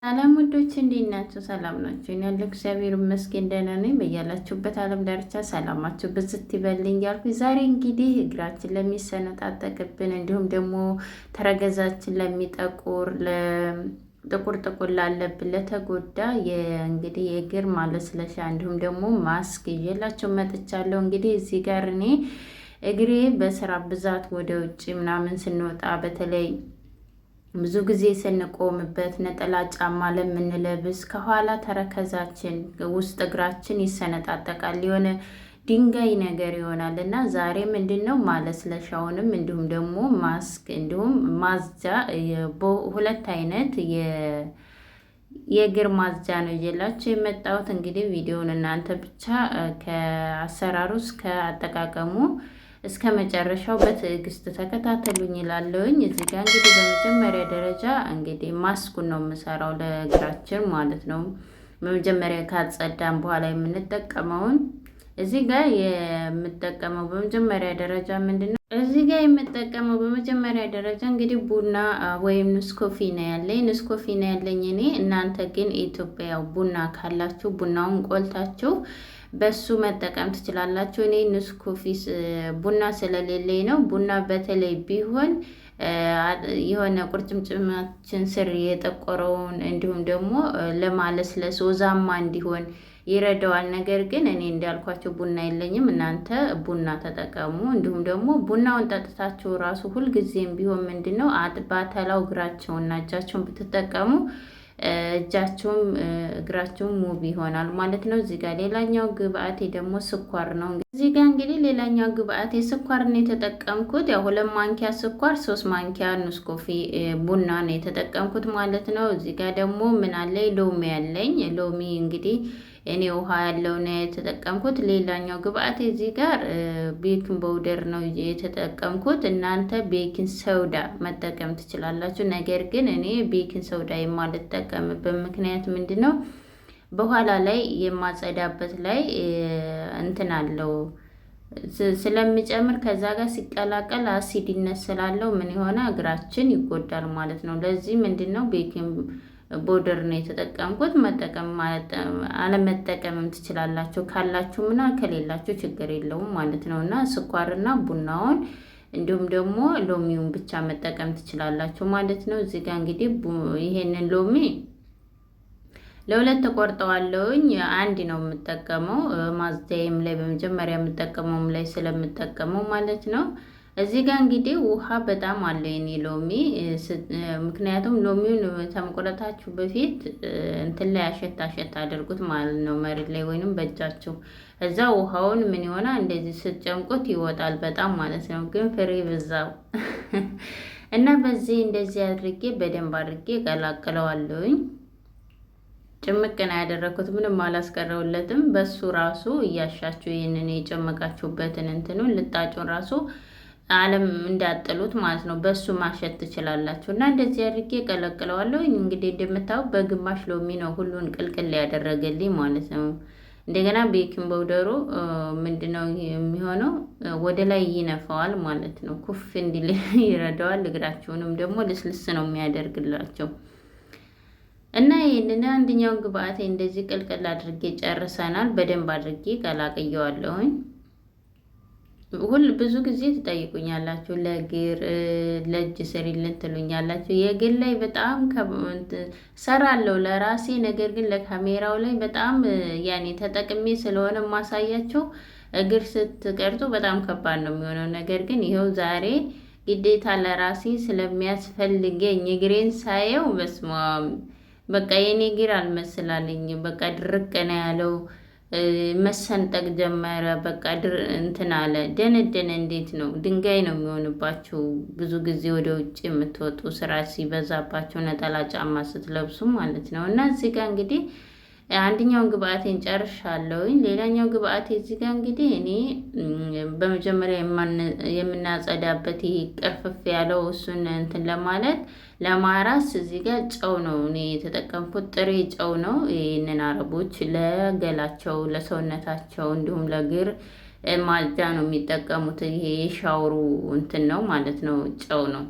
ሰላም ውዶች እንዴት ናችሁ? ሰላም ናችሁ? እኔ ያለው እግዚአብሔር ይመስገን ደህና ነኝ። በያላችሁበት ዓለም ዳርቻ ሰላማችሁ ብዝት ይበልኝ እያልኩ ዛሬ እንግዲህ እግራችን ለሚሰነጣጠቅብን እንዲሁም ደግሞ ተረገዛችን ለሚጠቁር ጥቁር ጥቁር ላለብን ለተጎዳ እንግዲህ የእግር ማለስለሻ እንዲሁም ደግሞ ማስክ ይዤላችሁ መጥቻለሁ። እንግዲህ እዚህ ጋር እኔ እግሬ በስራ ብዛት ወደ ውጭ ምናምን ስንወጣ በተለይ ብዙ ጊዜ ስንቆምበት ነጠላ ጫማ ለምንለብስ ከኋላ ተረከዛችን ውስጥ እግራችን ይሰነጣጠቃል፣ የሆነ ድንጋይ ነገር ይሆናል እና ዛሬ ምንድን ነው ማለስለሻውንም እንዲሁም ደግሞ ማስክ እንዲሁም ማጽጃ ሁለት አይነት የእግር ማጽጃ ነው ይዤላችሁ የመጣሁት። እንግዲህ ቪዲዮውን እናንተ ብቻ ከአሰራሩ እስከ አጠቃቀሙ እስከ መጨረሻው በትዕግስት ተከታተሉኝ ይላለሁኝ። እዚህ ጋር እንግዲህ በመጀመሪያ ደረጃ እንግዲህ ማስኩን ነው የምሰራው ለእግራችን ማለት ነው። በመጀመሪያ ካጸዳን በኋላ የምንጠቀመውን እዚህ ጋር የምጠቀመው በመጀመሪያ ደረጃ ምንድነው? እዚህ ጋር የምጠቀመው በመጀመሪያ ደረጃ እንግዲህ ቡና ወይም ንስኮፊ ነው ያለኝ። ንስኮፊ ነው ያለኝ እኔ። እናንተ ግን ኢትዮጵያ ቡና ካላችሁ ቡናውን ቆልታችሁ በሱ መጠቀም ትችላላችሁ። እኔ ንስኮፊስ ቡና ስለሌለኝ ነው። ቡና በተለይ ቢሆን የሆነ ቁርጭምጭማችን ስር የጠቆረውን እንዲሁም ደግሞ ለማለስለስ ወዛማ እንዲሆን ይረዳዋል። ነገር ግን እኔ እንዳልኳቸው ቡና የለኝም። እናንተ ቡና ተጠቀሙ። እንዲሁም ደግሞ ቡናውን ጠጥታችሁ ራሱ ሁልጊዜም ቢሆን ምንድነው ባተላው እግራቸውና እጃቸውን ብትጠቀሙ እጃቸውም እግራቸውም ሙብ ይሆናል ማለት ነው። እዚህ ጋር ሌላኛው ግብአቴ ደግሞ ስኳር ነው። እዚህ ጋር እንግዲህ ሌላኛው ግብአቴ ስኳር ነው የተጠቀምኩት። ያው 2 ማንኪያ ስኳር፣ 3 ማንኪያ ንስኮፊ ቡና ነው የተጠቀምኩት ማለት ነው። እዚህ ጋር ደግሞ ምን አለኝ? ሎሚ ያለኝ። ሎሚ እንግዲህ እኔ ውሃ ያለው ነው የተጠቀምኩት። ሌላኛው ግብአቴ እዚህ ጋር ቤኪንግ ፓውደር ነው የተጠቀምኩት። እናንተ ቤኪንግ ሶዳ መጠቀም ትችላላችሁ። ነገር ግን እኔ ቤኪንግ ሶዳ የማልጠቀምበት ምክንያት ምንድነው? በኋላ ላይ የማጸዳበት ላይ እንትን አለው ስለሚጨምር ከዛ ጋር ሲቀላቀል አሲድነት ስላለው ምን የሆነ እግራችን ይጎዳል ማለት ነው። ለዚህ ምንድነው ቤኪንግ ቦርደር ነው የተጠቀምኩት። መጠቀም አለመጠቀምም ትችላላችሁ ካላችሁ ምና ከሌላችሁ ችግር የለውም ማለት ነው። እና ስኳርና ቡናውን እንዲሁም ደግሞ ሎሚውን ብቻ መጠቀም ትችላላችሁ ማለት ነው። እዚህ ጋር እንግዲህ ይሄንን ሎሚ ለሁለት ተቆርጠዋለሁኝ። አንድ ነው የምጠቀመው ማጽጃዬም ላይ በመጀመሪያ የምጠቀመውም ላይ ስለምጠቀመው ማለት ነው። እዚህ ጋር እንግዲህ ውሃ በጣም አለ የኔ ሎሚ። ምክንያቱም ሎሚውን ተመቆረጣችሁ በፊት እንትን ላይ አሸት አድርጉት ማለት ነው፣ መሬት ላይ ወይንም በእጃችሁ። እዛ ውሃውን ምን ይሆናል እንደዚህ ስትጨምቁት ይወጣል በጣም ማለት ነው። ግን ፍሬ በዛው እና በዚህ እንደዚህ አድርጌ በደንብ አድርጌ ቀላቅለዋለሁኝ። ጭምቅ ነው ያደረኩት፣ ምንም አላስቀረውለትም። በሱ ራሱ እያሻችሁ ይህንን የጨመቃችሁበትን እንትኑን ልጣጩን ራሱ አለም እንዳጥሉት ማለት ነው። በሱ ማሸት ትችላላችሁ። እና እንደዚህ አድርጌ ቀለቅለዋለሁ። እንግዲህ እንደምታው በግማሽ ሎሚ ነው ሁሉን ቅልቅል ያደረገልኝ ማለት ነው። እንደገና ቤኪንግ ፓውደሩ ምንድነው የሚሆነው? ወደ ላይ ይነፋዋል ማለት ነው። ኩፍ እንዲል ይረዳዋል። እግራቸውንም ደግሞ ልስልስ ነው የሚያደርግላቸው። እና ይሄንን አንደኛውን ግብአቴ እንደዚህ ቅልቅል አድርጌ ጨርሰናል። በደንብ አድርጌ ቀላቅየዋለሁኝ። ብዙ ጊዜ ትጠይቁኛላችሁ ለእግር ለእጅ ስሪልን ትሉኛላችሁ። የእግር ላይ በጣም ሰራለሁ ለራሴ። ነገር ግን ለካሜራው ላይ በጣም ያኔ ተጠቅሜ ስለሆነ ማሳያችሁ እግር ስትቀርጹ በጣም ከባድ ነው የሚሆነው። ነገር ግን ይኸው ዛሬ ግዴታ ለራሴ ስለሚያስፈልገኝ እግሬን ሳየው በቃ የኔ እግር አልመስላለኝ። በቃ ድርቅ ነው ያለው። መሰንጠቅ ጀመረ። በቃ እንትን አለ ደነደነ። እንዴት ነው ድንጋይ ነው የሚሆንባችሁ ብዙ ጊዜ ወደ ውጭ የምትወጡ ስራ ሲበዛባችሁ ነጠላ ጫማ ስትለብሱ ማለት ነው። እና እዚህ ጋር እንግዲህ አንደኛውን ግብአቴን ጨርሻለሁኝ። ሌላኛው ግብአቴ እዚህ ጋር እንግዲህ እኔ በመጀመሪያ የምናጸዳበት ይሄ ቅርፍፍ ያለው እሱን እንትን ለማለት ለማራስ እዚህ ጋር ጨው ነው እኔ የተጠቀምኩት፣ ጥሬ ጨው ነው። ይህንን አረቦች ለገላቸው ለሰውነታቸው እንዲሁም ለእግር ማጽጃ ነው የሚጠቀሙት። ይሄ የሻወሩ እንትን ነው ማለት ነው፣ ጨው ነው።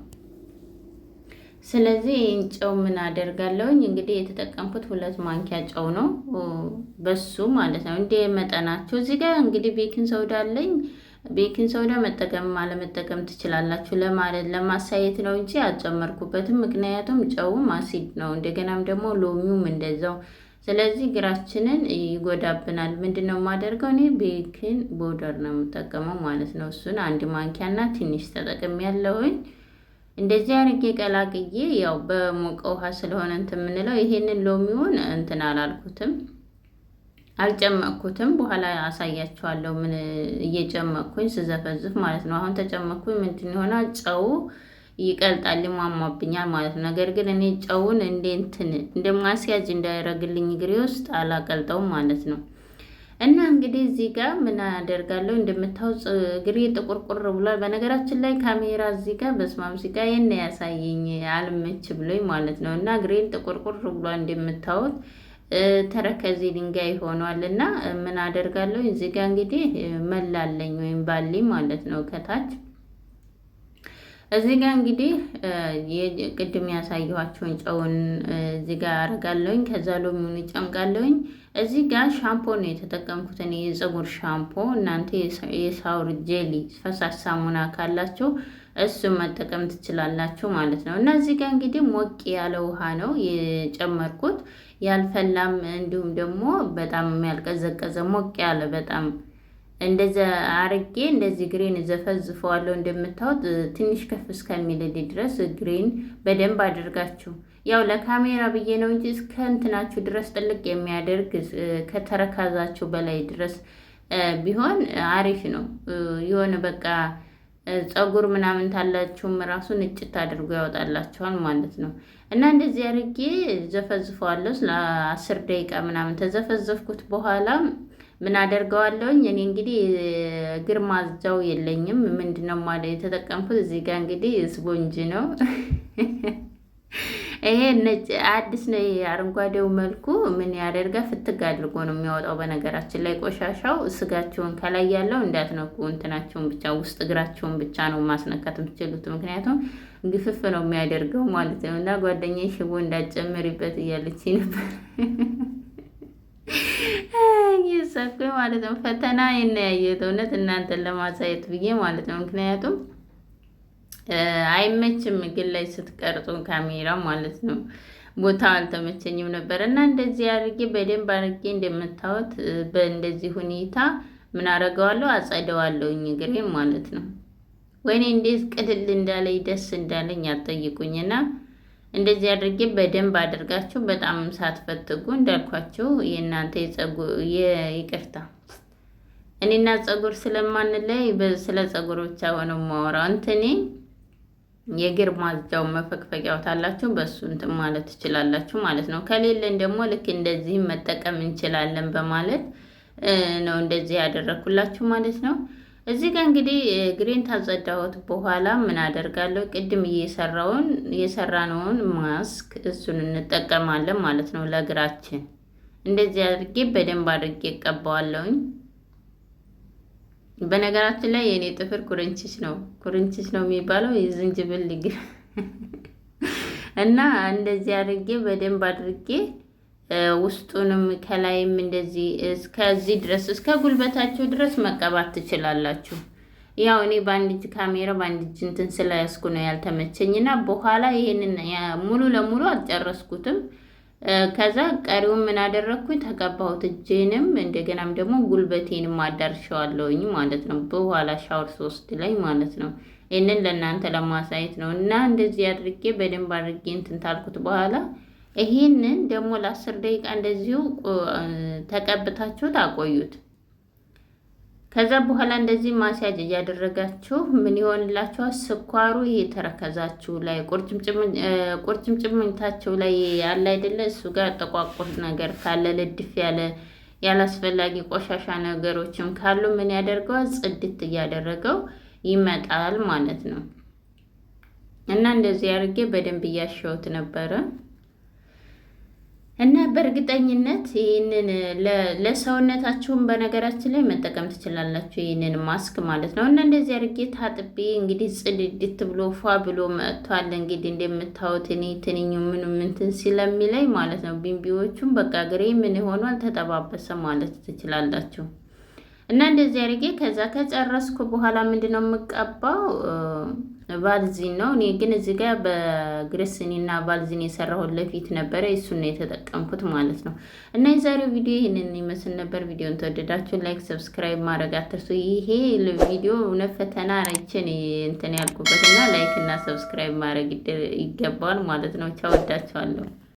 ስለዚህ ይህን ጨው ምን አደርጋለሁኝ እንግዲህ የተጠቀምኩት 2 ማንኪያ ጨው ነው በሱ ማለት ነው። እንደ መጠናችሁ እዚህ ጋር እንግዲህ ቤኪንግ ሶዳ አለኝ። ቤኪንግ ሶዳ መጠቀም አለመጠቀም ትችላላችሁ ለማለት ለማሳየት ነው እንጂ አልጨመርኩበትም። ምክንያቱም ጨውም አሲድ ነው፣ እንደገናም ደግሞ ሎሚውም እንደዛው። ስለዚህ እግራችንን ይጎዳብናል። ምንድነው የማደርገው እኔ ቤኪንግ ፓውደር ነው የምጠቀመው ማለት ነው። እሱን 1 ማንኪያና ትንሽ ተጠቅሜ ያለሁኝ። እንደዚህ አድርጌ ቀላቅዬ ያው በሞቀ ውሃ ስለሆነ እንትን የምንለው ይሄንን ሎሚውን እንትን አላልኩትም አልጨመቅኩትም። በኋላ አሳያችኋለሁ ምን እየጨመቅኩኝ ስዘፈዝፍ ማለት ነው። አሁን ተጨመቅኩኝ ምንድን ይሆናል ጨው ይቀልጣል ይሟሟብኛል ማለት ነው። ነገር ግን እኔ ጨውን እንደ ማስያዝ እንዳያረግልኝ እግሬ ውስጥ አላቀልጠውም ማለት ነው። እና እንግዲህ እዚህ ጋር ምን አደርጋለሁ እንደምታውቁ እግሬ ጥቁርቁር ብሏል። በነገራችን ላይ ካሜራ እዚህ ጋር በስማም እዚህ ጋር የነ ያሳየኝ አልመች ብሎኝ ማለት ነው። እና እግሬን ጥቁርቁር ብሏል እንደምታውቁ ተረከዜ ድንጋይ ሆኗል። እና ምን አደርጋለሁ እዚህ ጋር እንግዲህ መላለኝ ወይም ባሊ ማለት ነው ከታች እዚህ ጋር እንግዲህ ቅድም ያሳየኋቸውን ጨውን እዚህ ጋር አረጋለሁኝ። ከዛ ሎሚውን ጨምቃለሁኝ። እዚህ ጋር ሻምፖ ነው የተጠቀምኩት እኔ የፀጉር ሻምፖ። እናንተ የሳውር ጄሊ ፈሳሽ ሳሙና ካላችሁ እሱ መጠቀም ትችላላችሁ ማለት ነው። እና እዚህ ጋር እንግዲህ ሞቅ ያለ ውሃ ነው የጨመርኩት፣ ያልፈላም እንዲሁም ደግሞ በጣም ያልቀዘቀዘ ሞቅ ያለ በጣም እንደዛ አርጌ እንደዚህ ግሬን ዘፈዝፈዋለሁ። እንደምታዩት ትንሽ ከፍ እስከሚልድ ድረስ ግሬን በደንብ አድርጋችሁ ያው ለካሜራ ብዬ ነው እንጂ እስከ እንትናችሁ ድረስ ጥልቅ የሚያደርግ ከተረካዛችሁ በላይ ድረስ ቢሆን አሪፍ ነው። የሆነ በቃ ፀጉር ምናምን ታላችሁም ራሱ ንጭት አድርጎ ያወጣላችኋል ማለት ነው። እና እንደዚህ አርጌ ዘፈዝፈዋለሁ ለ10 ደቂቃ ምናምን ተዘፈዘፍኩት በኋላ ምን አደርገዋለሁኝ እኔ እንግዲህ እግር ማጽጃው የለኝም። ምንድነው ማለት የተጠቀምኩት እዚህ ጋር እንግዲህ ስፖንጅ ነው። ይሄ ነጭ አዲስ ነው። አረንጓዴው መልኩ ምን ያደርጋል ፍትግ አድርጎ ነው የሚያወጣው። በነገራችን ላይ ቆሻሻው ስጋቸውን ከላይ ያለው እንዳትነኩ፣ እንትናቸውን ብቻ ውስጥ እግራቸውን ብቻ ነው ማስነካት የምትችሉት። ምክንያቱም ግፍፍ ነው የሚያደርገው ማለት ነው። እና ጓደኛዬ ሽቦ እንዳጨምሪበት እያለች ነበር ይሰኩኝ ማለት ነው። ፈተና የናያየት እውነት እናንተን ለማሳየት ብዬ ማለት ነው። ምክንያቱም አይመችም ግን ላይ ስትቀርጹ ካሜራ ማለት ነው። ቦታው አልተመቸኝም ነበር እና እንደዚህ አድርጌ በደንብ አድርጌ እንደምታዩት በእንደዚህ ሁኔታ ምን አደርገዋለሁ አጸደዋለሁኝ እግሬን ማለት ነው። ወይኔ እንዴት ቅድል እንዳለኝ ደስ እንዳለኝ አትጠይቁኝና እንደዚህ አድርጌ በደንብ አድርጋችሁ በጣም ሳትፈትጉ እንዳልኳችሁ የእናንተ ይቅርታ እኔና ፀጉር ስለማንለይ ስለ ፀጉር ብቻ ሆነው ማወራው እንትኔ የእግር ማጽጃው መፈቅፈቂያው ታላችሁ በሱ እንትን ማለት ትችላላችሁ ማለት ነው። ከሌለን ደግሞ ልክ እንደዚህ መጠቀም እንችላለን በማለት ነው እንደዚህ ያደረኩላችሁ ማለት ነው። እዚህ ጋር እንግዲህ ግሬን ታጸዳሁት በኋላ ምን አደርጋለሁ ቅድም የሰራነውን ማስክ እሱን እንጠቀማለን ማለት ነው ለእግራችን። እንደዚህ አድርጌ በደንብ አድርጌ እቀባዋለሁኝ። በነገራችን ላይ የኔ ጥፍር ኩርንችሽ ነው የሚባለው የዝንጅብል እግር እና እንደዚህ አድርጌ በደንብ አድርጌ ውስጡንም ከላይም እንደዚህ እስከዚህ ድረስ እስከ ጉልበታችሁ ድረስ መቀባት ትችላላችሁ። ያው እኔ በአንድ እጅ ካሜራ በአንድ እጅ እንትን ስለያዝኩ ነው ያልተመቸኝና በኋላ ይሄንን ሙሉ ለሙሉ አልጨረስኩትም። ከዛ ቀሪውን ምን አደረኩኝ ተቀባሁት እጄንም እንደገናም ደግሞ ጉልበቴንም አዳርሻዋለሁኝ ማለት ነው። በኋላ ሻወር 3 ላይ ማለት ነው። ይሄንን ለእናንተ ለማሳየት ነው። እና እንደዚህ አድርጌ በደንብ አድርጌ እንትን ታልኩት በኋላ ይሄንን ደግሞ ለ10 ደቂቃ እንደዚሁ ተቀብታችሁ ታቆዩት። ከዛ በኋላ እንደዚህ ማስያጅ እያደረጋችሁ ምን ይሆንላችኋል? ስኳሩ ይሄ ተረከዛችሁ ላይ ቁርጭምጭሚታችሁ ላይ ያለ አይደለ እሱ ጋር ጠቋቁር ነገር ካለ ለድፍ ያለ ያላስፈላጊ ቆሻሻ ነገሮችም ካሉ ምን ያደርገዋል? ጽድት እያደረገው ይመጣል ማለት ነው። እና እንደዚህ አድርጌ በደንብ እያሸሁት ነበረ። እና በእርግጠኝነት ይህንን ለሰውነታችሁም በነገራችን ላይ መጠቀም ትችላላችሁ፣ ይህንን ማስክ ማለት ነው። እና እንደዚህ አድርጌ ታጥቤ እንግዲህ ጽድድት ብሎ ፏ ብሎ መጥቷል። እንግዲህ እንደምታዩት እኔ ትንኙ ምኑ ምንትን ስለሚለኝ ማለት ነው ቢንቢዎቹም በቃ ግሬ ምን ሆኖ አልተጠባበሰ ማለት ትችላላችሁ። እና እንደዚህ አድርጌ ከዛ ከጨረስኩ በኋላ ምንድነው የምቀባው ቫልዚን ነው። እኔ ግን እዚህ ጋር በግሪስሊንና ቫልዚን የሰራሁት ለፊት ነበረ፣ እሱን ነው የተጠቀምኩት ማለት ነው። እና የዛሬው ቪዲዮ ይህንን ይመስል ነበር። ቪዲዮን ተወደዳችሁ ላይክ፣ ሰብስክራይብ ማድረግ አትርሱ። ይሄ ቪዲዮ እውነት ፈተና ነችን እንትን ያልኩበትና ላይክ እና ሰብስክራይብ ማድረግ ይገባል ማለት ነው። ቻው፣ ወዳችኋለሁ።